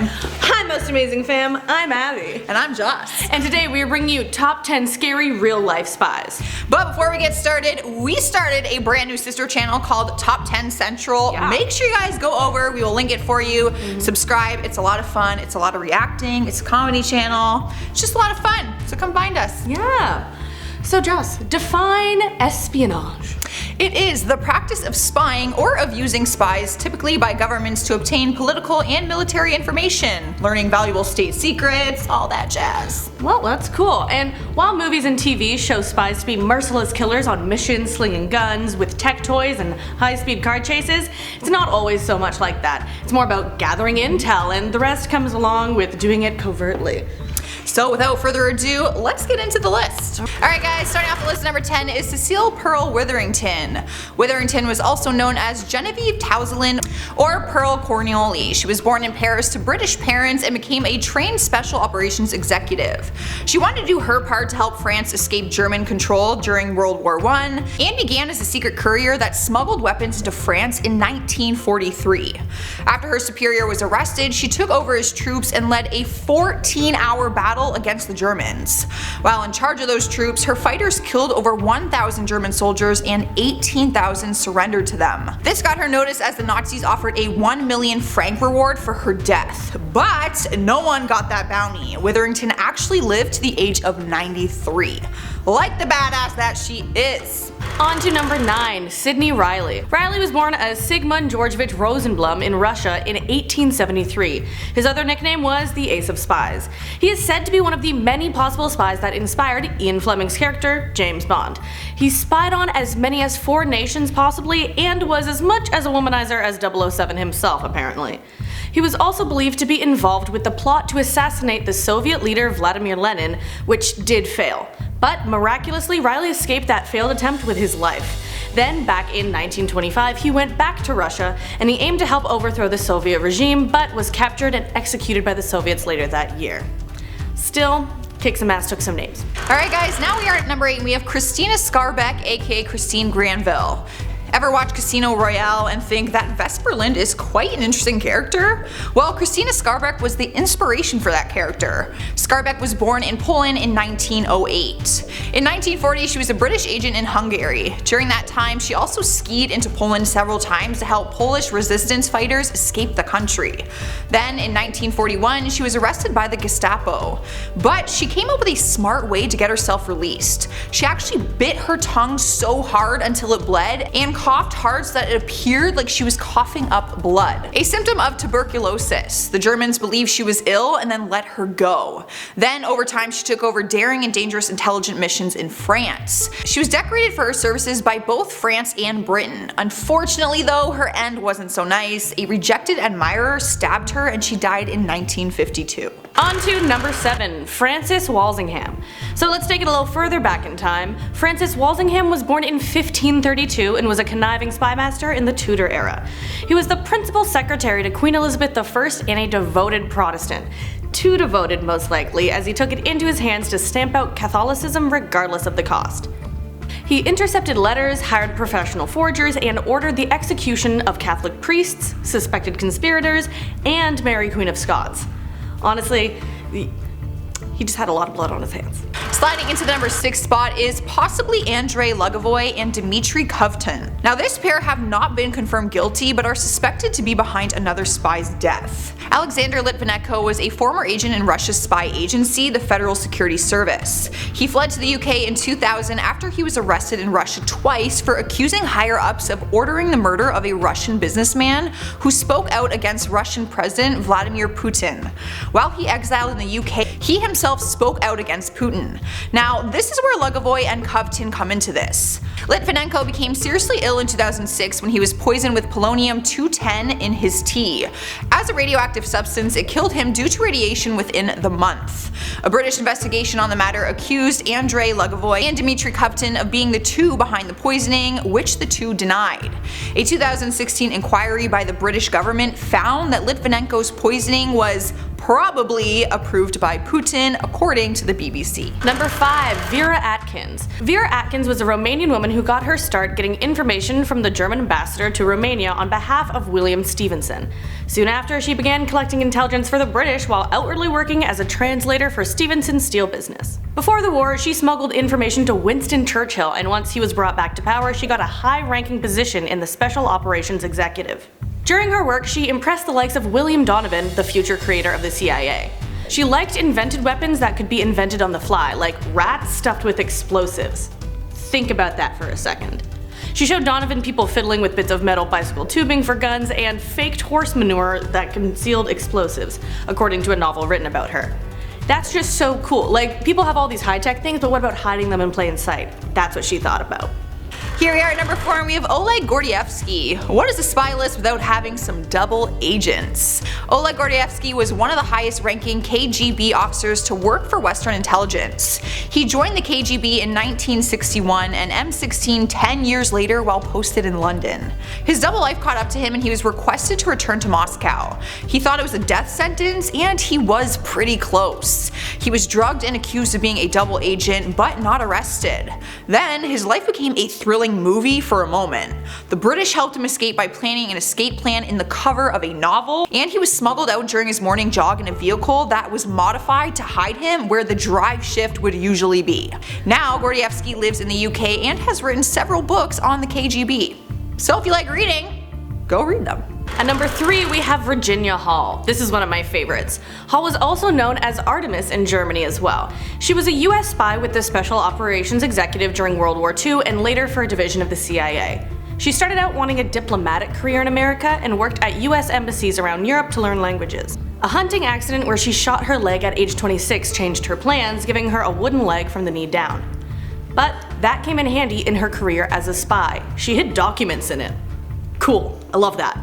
fam. Hi, most amazing fam. I'm Abby. And I'm Joss. And today we are bringing you top 10 scary real life spies. But before we get started, we started a brand new sister channel called Top 10 Central. Yeah. Make sure you guys go over. We will link it for you. Subscribe. It's a lot of fun. It's a lot of reacting. It's a comedy channel. It's just a lot of fun. So come find us. Yeah. So Joss, define espionage. It is the practice of spying or of using spies, typically by governments, to obtain political and military information, learning valuable state secrets, all that jazz. Well, that's cool. And while movies and TV show spies to be merciless killers on missions, slinging guns with tech toys and high-speed car chases, it's not always so much like that. It's more about gathering intel, and the rest comes along with doing it covertly. So without further ado, let's get into the list. Alright guys, starting off the list, number 10 is Cecile Pearl Witherington. Witherington was also known as Genevieve Towselin or Pearl Cornoli. She was born in Paris to British parents and became a trained special operations executive. She wanted to do her part to help France escape German control during World War I and began as a secret courier that smuggled weapons into France in 1943. After her superior was arrested, she took over his troops and led a 14-hour battle against the Germans. While in charge of those troops, her fighters killed over 1,000 German soldiers and 18,000 surrendered to them. This got her notice as the Nazis offered a 1 million franc reward for her death. But no one got that bounty. Witherington actually lived to the age of 93. Like the badass that she is. On to number 9, Sidney Reilly. Reilly was born as Sigmund Georgevich Rosenblum in Russia in 1873. His other nickname was the Ace of Spies. He is said to be one of the many possible spies that inspired Ian Fleming's character, James Bond. He spied on as many as 4 nations possibly, and was as much as a womanizer as 007 himself apparently. He was also believed to be involved with the plot to assassinate the Soviet leader Vladimir Lenin, which did fail. But miraculously, Reilly escaped that failed attempt with his life. Then, back in 1925, he went back to Russia and he aimed to help overthrow the Soviet regime, but was captured and executed by the Soviets later that year. Still, kicked some ass, took some names. Alright guys, now we are at number 8 and we have KRYSTYNA SKARBEK, aka Christine Granville. Ever watch Casino Royale and think that Vesper Lind is quite an interesting character? Well, KRYSTYNA SKARBEK was the inspiration for that character. SKARBEK was born in Poland in 1908. In 1940, she was a British agent in Hungary. During that time, she also skied into Poland several times to help Polish resistance fighters escape the country. Then, in 1941, she was arrested by the Gestapo. But she came up with a smart way to get herself released. She actually bit her tongue so hard until it bled and coughed hard so that it appeared like she was coughing up blood. A symptom of tuberculosis. The Germans believed she was ill and then let her go. Then over time she took over daring and dangerous intelligence missions in France. She was decorated for her services by both France and Britain. Unfortunately though, her end wasn't so nice. A rejected admirer stabbed her and she died in 1952. On to number 7, Francis Walsingham. So let's take it a little further back in time. Francis Walsingham was born in 1532 and was a conniving spymaster in the Tudor era. He was the principal secretary to Queen Elizabeth I and a devoted Protestant. Too devoted most likely, as he took it into his hands to stamp out Catholicism regardless of the cost. He intercepted letters, hired professional forgers, and ordered the execution of Catholic priests, suspected conspirators, and Mary Queen of Scots. Honestly, he just had a lot of blood on his hands. Sliding into the number 6 spot is possibly ANDREI LUGOVO and DMITRY KOVTUN. Now this pair have not been confirmed guilty but are suspected to be behind another spy's death. Alexander Litvinenko was a former agent in Russia's spy agency, the Federal Security Service. He fled to the UK in 2000 after he was arrested in Russia twice for accusing higher-ups of ordering the murder of a Russian businessman who spoke out against Russian President Vladimir Putin. While he exiled in the UK, he himself spoke out against Putin. Now, this is where LUGOVO and KOVTUN come into this. Litvinenko became seriously ill in 2006 when he was poisoned with polonium-210 in his tea. As a radioactive substance, it killed him due to radiation within the month. A British investigation on the matter accused ANDREI LUGOVO and DMITRY KOVTUN of being the two behind the poisoning, which the two denied. A 2016 inquiry by the British government found that Litvinenko's poisoning was probably approved by Putin, according to the BBC. Number 5. Vera Atkins. Vera Atkins was a Romanian woman who got her start getting information from the German ambassador to Romania on behalf of William Stevenson. Soon after, she began collecting intelligence for the British while outwardly working as a translator for Stephenson's steel business. Before the war, she smuggled information to Winston Churchill, and once he was brought back to power, she got a high-ranking position in the Special Operations Executive. During her work, she impressed the likes of William Donovan, the future creator of the CIA. She liked invented weapons that could be invented on the fly, like rats stuffed with explosives. Think about that for a second. She showed Donovan people fiddling with bits of metal bicycle tubing for guns and faked horse manure that concealed explosives, according to a novel written about her. That's just so cool. Like, people have all these high-tech things, but what about hiding them in plain sight? That's what she thought about. Here we are at number 4, and we have Oleg Gordievsky. What is a spy list without having some double agents? Oleg Gordievsky was one of the highest ranking KGB officers to work for Western intelligence. He joined the KGB in 1961 and M16 10 years later while posted in London. His double life caught up to him and he was requested to return to Moscow. He thought it was a death sentence and he was pretty close. He was drugged and accused of being a double agent but not arrested. Then his life became a thrilling movie for a moment. The British helped him escape by planning an escape plan in the cover of a novel, and he was smuggled out during his morning jog in a vehicle that was modified to hide him where the drive shift would usually be. Now Gordievsky lives in the UK and has written several books on the KGB. So if you like reading, go read them. At number 3, we have Virginia Hall. This is one of my favorites. Hall was also known as Artemis in Germany as well. She was a US spy with the Special Operations Executive during World War II and later for a division of the CIA. She started out wanting a diplomatic career in America and worked at US embassies around Europe to learn languages. A hunting accident where she shot her leg at age 26 changed her plans, giving her a wooden leg from the knee down. But that came in handy in her career as a spy. She hid documents in it. Cool, I love that.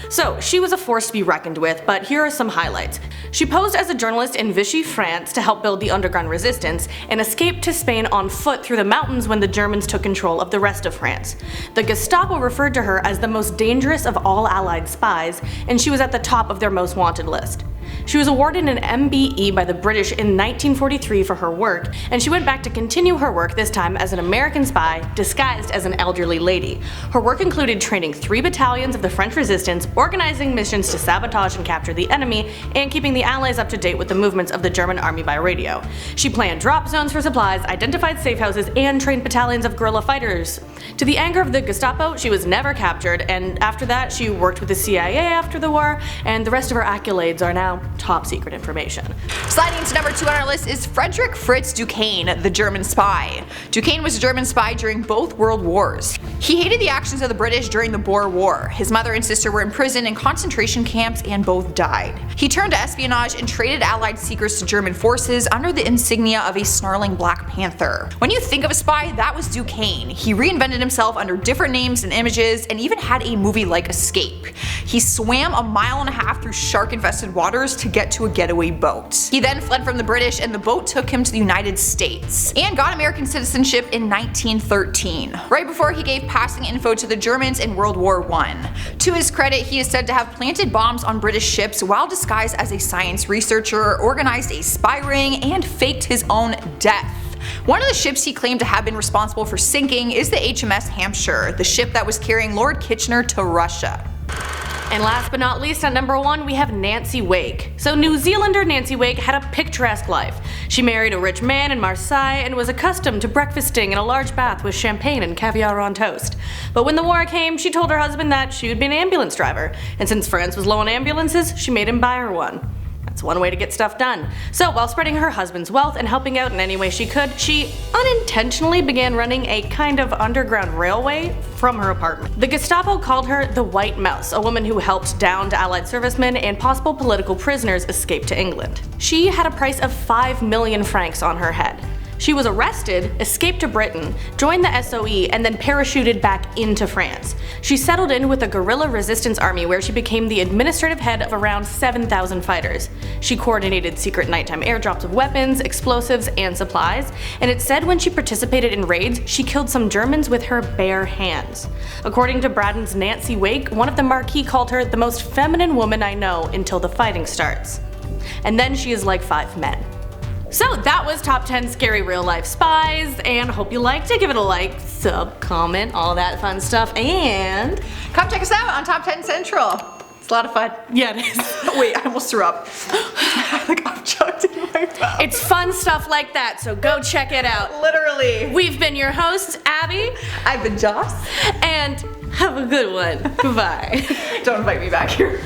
So, she was a force to be reckoned with, but here are some highlights. She posed as a journalist in Vichy, France to help build the underground resistance, and escaped to Spain on foot through the mountains when the Germans took control of the rest of France. The Gestapo referred to her as the most dangerous of all Allied spies, and she was at the top of their most wanted list. She was awarded an MBE by the British in 1943 for her work, and she went back to continue her work, this time as an American spy disguised as an elderly lady. Her work included training 3 battalions of the French resistance, organizing missions to sabotage and capture the enemy, and keeping the Allies up to date with the movements of the German army by radio. She planned drop zones for supplies, identified safe houses, and trained battalions of guerrilla fighters. To the anger of the Gestapo, she was never captured, and after that she worked with the CIA after the war, and the rest of her accolades are now top secret information. Sliding into number 2 on our list is Frederick Fritz Duquesne, the German spy. Duquesne was a German spy during both world wars. He hated the actions of the British during the Boer War. His mother and sister were imprisoned in concentration camps and both died. He turned to espionage and traded Allied secrets to German forces under the insignia of a snarling Black Panther. When you think of a spy, that was Duquesne. He reinvented himself under different names and images and even had a movie-like escape. He swam 1.5 miles through shark-infested waters to get to a getaway boat. He then fled from the British and the boat took him to the United States and got American citizenship in 1913, right before he gave passing info to the Germans in World War I. To his credit, he is said to have planted bombs on British ships while disguised as a science researcher, organized a spy ring, and faked his own death. One of the ships he claimed to have been responsible for sinking is the HMS Hampshire, the ship that was carrying Lord Kitchener to Russia. And last but not least, at number 1, we have Nancy Wake. So New Zealander Nancy Wake had a picturesque life. She married a rich man in Marseille and was accustomed to breakfasting in a large bath with champagne and caviar on toast. But when the war came, she told her husband that she would be an ambulance driver, and since France was low on ambulances, she made him buy her one. That's one way to get stuff done. So while spreading her husband's wealth and helping out in any way she could, she unintentionally began running a kind of underground railway from her apartment. The Gestapo called her the White Mouse, a woman who helped downed Allied servicemen and possible political prisoners escape to England. She had a price of 5 million francs on her head. She was arrested, escaped to Britain, joined the SOE, and then parachuted back into France. She settled in with a guerrilla resistance army where she became the administrative head of around 7,000 fighters. She coordinated secret nighttime airdrops of weapons, explosives, and supplies, and it's said when she participated in raids, she killed some Germans with her bare hands. According to Braddon's Nancy Wake, one of the Marquis called her the most feminine woman I know until the fighting starts. And then she is like 5 men. So that was top 10 scary real life spies, and hope you liked it. Give it a like, sub, comment, all that fun stuff, and come check us out on Top 10 Central. It's a lot of fun. Yeah, it is. Wait, I almost threw up. Like I'm choked in my mouth. It's fun stuff like that, so go check it out. Literally. We've been your hosts, Abby. I've been Joss. And have a good one. Goodbye. Don't invite me back here.